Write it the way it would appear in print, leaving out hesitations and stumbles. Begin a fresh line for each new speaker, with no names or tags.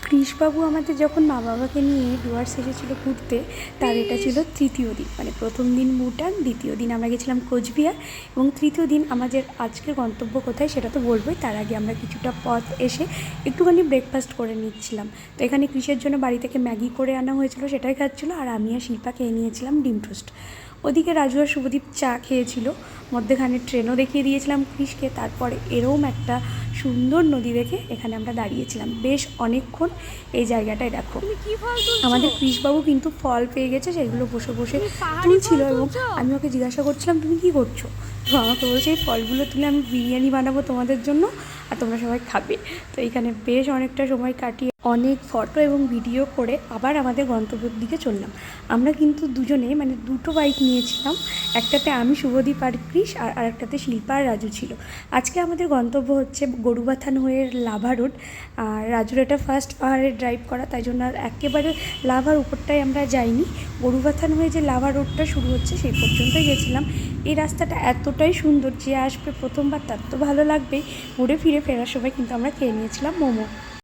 কৃষবাবু আমাদের যখন মা বাবাকে নিয়ে ডুয়ার্স এসেছিলো ঘুরতে, তার এটা ছিল তৃতীয় দিন। মানে প্রথম দিন ভুটান, দ্বিতীয় দিন আমরা গেছিলাম কোচবিহার এবং তৃতীয় দিন আমাদের আজকের গন্তব্য কোথায় সেটা তো বলবোই। তার আগে আমরা কিছুটা পথ এসে একটুখানি ব্রেকফাস্ট করে নিচ্ছিলাম। তো এখানে কৃষের জন্য বাড়ি থেকে ম্যাগি করে আনা হয়েছিল, সেটাই খাচ্ছিলো। আর আমি আর শিল্পা খেয়ে নিয়েছিলাম ডিম টোস্ট। ওদিকে রাজু আর শুভদীপ চা খেয়েছিল। মধ্যেখানে ট্রেনও দেখিয়ে দিয়েছিলাম কৃষকে। তারপরে এরকম একটা সুন্দর নদী দেখে এখানে আমরা দাঁড়িয়েছিলাম বেশ অনেকক্ষণ। এই জায়গাটায় দেখো, আমাদের কৃষবাবু কিন্তু ফল পেয়ে গেছে, সেগুলো বসে বসে তুলছিল এবং আমি ওকে জিজ্ঞাসা করছিলাম তুমি কী করছো। তো আমাকে বলছে এই ফলগুলো তুলে আমি বিরিয়ানি বানাবো তোমাদের জন্য আর তোমরা সবাই খাবে। তো এখানে বেশ অনেকটা সময় কাটিয়ে অনেক ফটো এবং ভিডিও করে আবার আমাদের গন্তব্যের দিকে চললাম। আমরা কিন্তু দুজনে মানে দুটো বাইক নিয়েছিলাম, একটাতে আমি, শুভদীপ আর কৃষ, আর আরেকটাতে শিল্পা আর রাজু ছিল। আজকে আমাদের গন্তব্য হচ্ছে গরুবাথান হয়ে লাভা রোড। আর রাজুর এটা ফার্স্ট পাহাড়ে ড্রাইভ করা, তাই জন্য আর একেবারে লাভার উপরটায় আমরা যাইনি। গরুবাথান হয়ে যে লাভা রোডটা শুরু হচ্ছে সেই পর্যন্তই গেছিলাম। এই রাস্তাটা এতটাই সুন্দর, যে আসবে প্রথমবার তার তো ভালো লাগবেই। ঘুরে ফিরে ফেরার সময় কিন্তু আমরা খেয়ে নিয়েছিলাম মোমো।